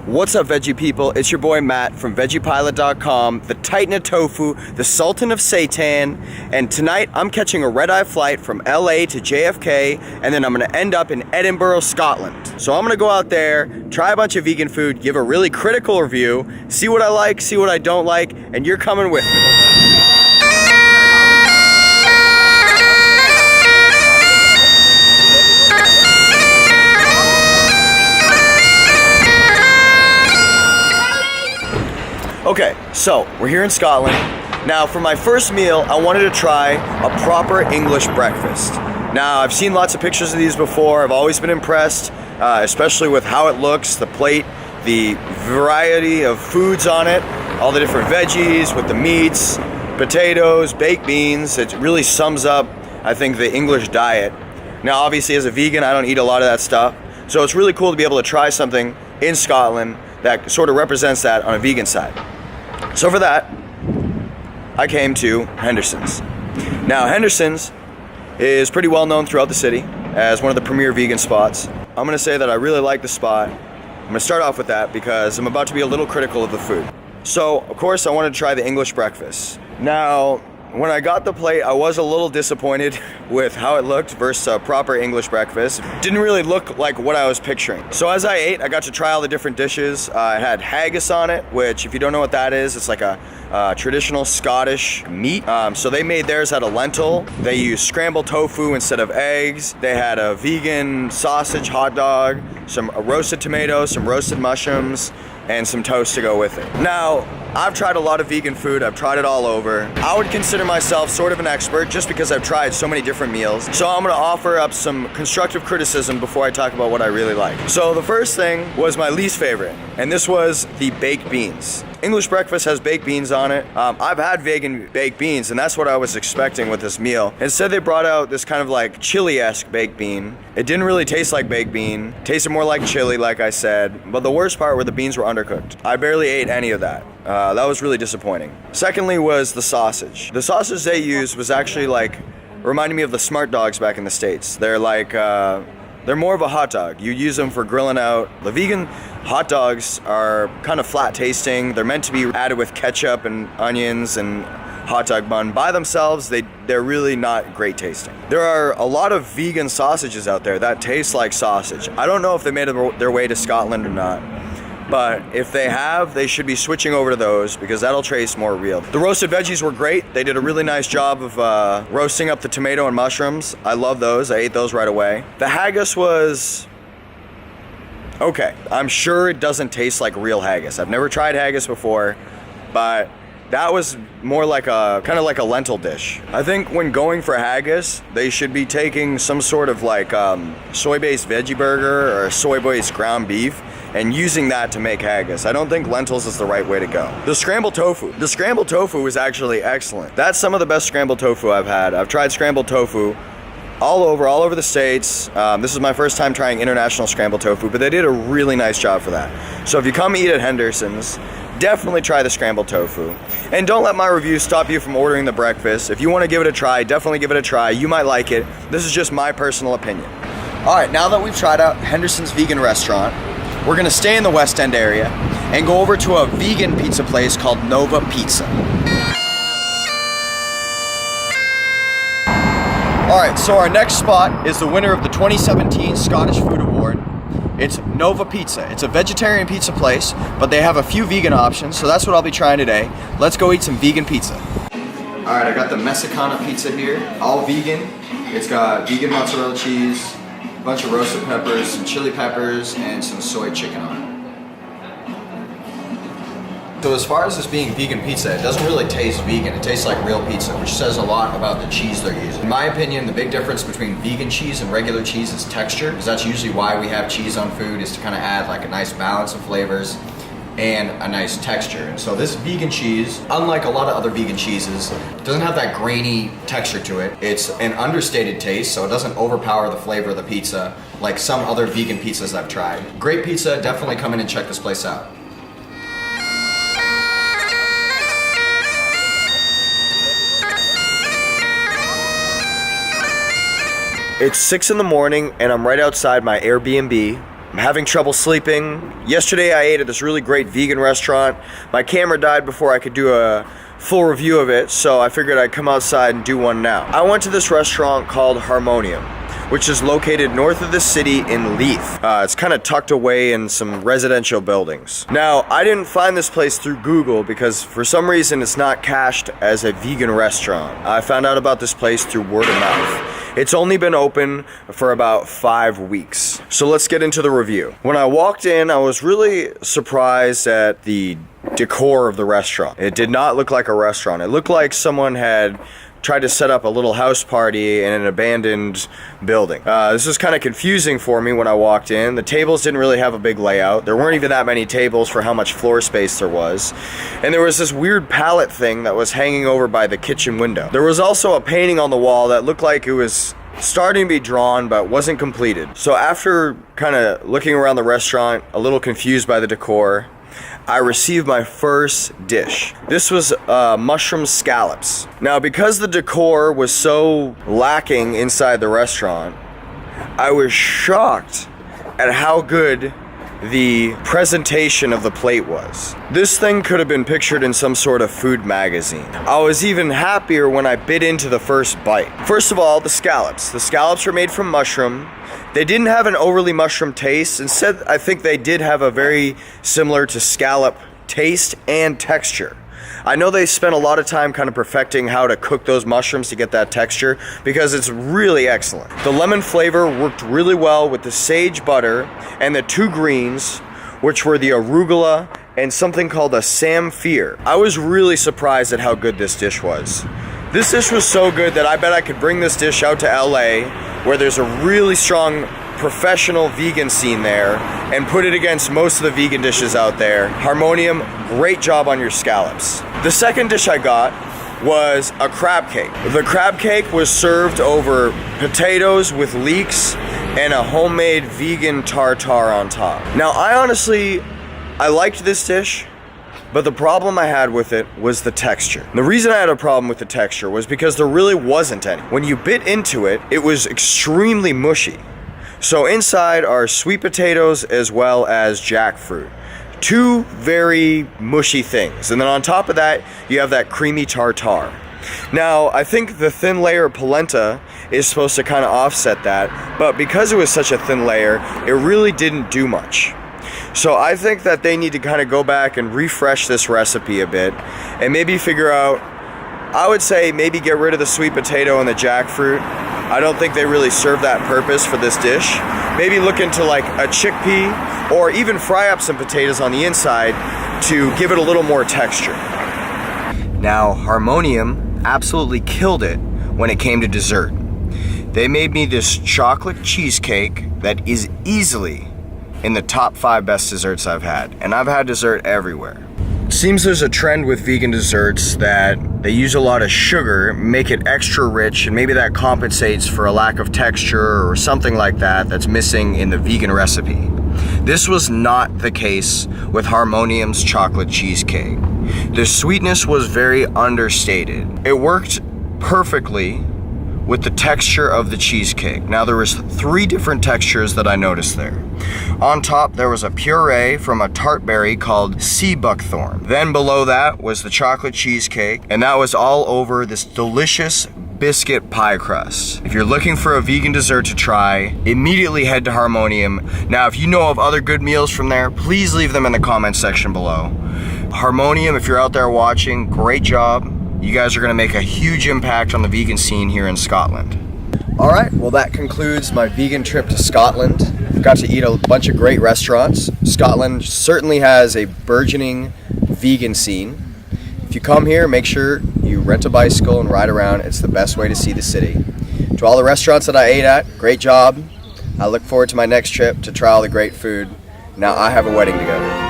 What's up, veggie people? It's your boy Matt from VeggiePilot.com, the Titan of Tofu, the Sultan of Seitan, and tonight I'm catching a red-eye flight from LA to JFK, and then I'm gonna end up in Edinburgh, Scotland. So I'm gonna go out there, try a bunch of vegan food, give a really critical review, see what I like, see what I don't like, and you're coming with me. Okay, so we're here in Scotland. Now for my first meal, I wanted to try a proper English breakfast. Now I've seen lots of pictures of these before. I've always been impressed, especially with how it looks, the plate, the variety of foods on it, all the different veggies with the meats, potatoes, baked beans. It really sums up, I think, the English diet. Now obviously as a vegan, I don't eat a lot of that stuff. So it's really cool to be able to try something in Scotland that sort of represents that on a vegan side. So for that, I came to Hendersons. Now Hendersons is pretty well known throughout the city as one of the premier vegan spots. I'm gonna say that I really like the spot. I'm gonna start off with that because I'm about to be a little critical of the food. So of course I wanted to try the English breakfast. Now, when I got the plate, I was a little disappointed with how it looked versus a proper English breakfast. It didn't really look like what I was picturing. So as I ate, I got to try all the different dishes. It had haggis on it, which if you don't know what that is, it's like a traditional Scottish meat. So they made theirs out of lentil. They used scrambled tofu instead of eggs. They had a vegan sausage hot dog, some roasted tomatoes, some roasted mushrooms, and some toast to go with it. Now, I've tried a lot of vegan food. I've tried it all over. I would consider myself sort of an expert just because I've tried so many different meals. So I'm gonna offer up some constructive criticism before I talk about what I really like. So the first thing was my least favorite, and this was the baked beans. English breakfast has baked beans on it. I've had vegan baked beans, and that's what I was expecting with this meal. Instead, they brought out this kind of like chili-esque baked bean. It didn't really taste like baked bean. Tasted more like chili, like I said. But the worst part were the beans were undercooked. I barely ate any of that. That was really disappointing. Secondly was the sausage. The sausage they used was actually like, reminded me of the Smart Dogs back in the States. They're like, they're more of a hot dog. You use them for grilling out. The vegan hot dogs are kind of flat tasting. They're meant to be added with ketchup and onions and hot dog bun. By themselves, they're really not great tasting. There are a lot of vegan sausages out there that taste like sausage. I don't know if they made their way to Scotland or not, but if they have, they should be switching over to those because that'll taste more real. The roasted veggies were great. They did a really nice job of roasting up the tomato and mushrooms. I love those. I ate those right away. The haggis was okay. I'm sure it doesn't taste like real haggis. I've never tried haggis before, but that was more like kind of like a lentil dish. I think when going for haggis, they should be taking some sort of like soy-based veggie burger or soy-based ground beef and using that to make haggis. I don't think lentils is the right way to go. The scrambled tofu. The scrambled tofu is actually excellent. That's some of the best scrambled tofu I've had. I've tried scrambled tofu all over the States. This is my first time trying international scrambled tofu, but they did a really nice job for that. So if you come eat at Hendersons, definitely try the scrambled tofu. And don't let my review stop you from ordering the breakfast. If you want to give it a try, definitely give it a try. You might like it. This is just my personal opinion. All right, now that we've tried out Hendersons Vegan Restaurant, we're gonna stay in the West End area and go over to a vegan pizza place called Nova Pizza. All right, so our next spot is the winner of the 2017 Scottish Food Award. It's Nova Pizza. It's a vegetarian pizza place, but they have a few vegan options, so that's what I'll be trying today. Let's go eat some vegan pizza. All right, I got the Mexicana pizza here, all vegan. It's got vegan mozzarella cheese, a bunch of roasted peppers, some chili peppers, and some soy chicken on it. So as far as this being vegan pizza, it doesn't really taste vegan. It tastes like real pizza, which says a lot about the cheese they're using. In my opinion, the big difference between vegan cheese and regular cheese is texture, because that's usually why we have cheese on food, is to kind of add like a nice balance of flavors and a nice texture. And so this vegan cheese, unlike a lot of other vegan cheeses, doesn't have that grainy texture to it. It's an understated taste, so it doesn't overpower the flavor of the pizza like some other vegan pizzas I've tried. Great pizza, definitely come in and check this place out. It's 6 in the morning and I'm right outside my Airbnb. I'm having trouble sleeping. Yesterday I ate at this really great vegan restaurant. My camera died before I could do a full review of it, so I figured I'd come outside and do one now. I went to this restaurant called Harmonium, which is located north of the city in Leith. It's kind of tucked away in some residential buildings. Now, I didn't find this place through Google because for some reason it's not cached as a vegan restaurant. I found out about this place through word of mouth. It's only been open for about 5 weeks. So let's get into the review. When I walked in, I was really surprised at the decor of the restaurant. It did not look like a restaurant. It looked like someone had tried to set up a little house party in an abandoned building. This was kind of confusing for me when I walked in. The tables didn't really have a big layout. There weren't even that many tables for how much floor space there was. And there was this weird pallet thing that was hanging over by the kitchen window. There was also a painting on the wall that looked like it was starting to be drawn but wasn't completed. So after kind of looking around the restaurant, a little confused by the decor, I received my first dish. This was mushroom scallops. Now, because the decor was so lacking inside the restaurant, I was shocked at how good the presentation of the plate was. This thing could have been pictured in some sort of food magazine. I was even happier when I bit into the first bite. First of all, the scallops. The scallops were made from mushroom. They didn't have an overly mushroom taste. Instead, I think they did have a very similar to scallop taste and texture. I know they spent a lot of time kind of perfecting how to cook those mushrooms to get that texture because it's really excellent. The lemon flavor worked really well with the sage butter and the 2 greens, which were the arugula and something called a samphire. I was really surprised at how good this dish was. This dish was so good that I bet I could bring this dish out to LA, where there's a really strong professional vegan scene there, and put it against most of the vegan dishes out there. Harmonium, great job on your scallops. The second dish I got was a crab cake. The crab cake was served over potatoes with leeks and a homemade vegan tartare on top. Now, I liked this dish, but the problem I had with it was the texture. The reason I had a problem with the texture was because there really wasn't any. When you bit into it, it was extremely mushy. So inside are sweet potatoes as well as jackfruit. 2 very mushy things. And then on top of that, you have that creamy tartare. Now, I think the thin layer of polenta is supposed to kind of offset that, but because it was such a thin layer, it really didn't do much. So I think that they need to kind of go back and refresh this recipe a bit and maybe figure out, I would say maybe get rid of the sweet potato and the jackfruit. I don't think they really serve that purpose for this dish. Maybe look into like a chickpea or even fry up some potatoes on the inside to give it a little more texture. Now, Harmonium absolutely killed it when it came to dessert. They made me this chocolate cheesecake that is easily in the top 5 best desserts I've had, and I've had dessert everywhere. It seems there's a trend with vegan desserts that they use a lot of sugar, make it extra rich, and maybe that compensates for a lack of texture or something like that that's missing in the vegan recipe. This was not the case with Harmonium's chocolate cheesecake. The sweetness was very understated. It worked perfectly with the texture of the cheesecake. Now, there was 3 different textures that I noticed there. On top, there was a puree from a tart berry called sea buckthorn. Then below that was the chocolate cheesecake, and that was all over this delicious biscuit pie crust. If you're looking for a vegan dessert to try, immediately head to Harmonium. Now, if you know of other good meals from there, please leave them in the comments section below. Harmonium, if you're out there watching, great job. You guys are going to make a huge impact on the vegan scene here in Scotland. Alright, well that concludes my vegan trip to Scotland. Got to eat a bunch of great restaurants. Scotland certainly has a burgeoning vegan scene. If you come here, make sure you rent a bicycle and ride around. It's the best way to see the city. To all the restaurants that I ate at, great job. I look forward to my next trip to try all the great food. Now I have a wedding to go to.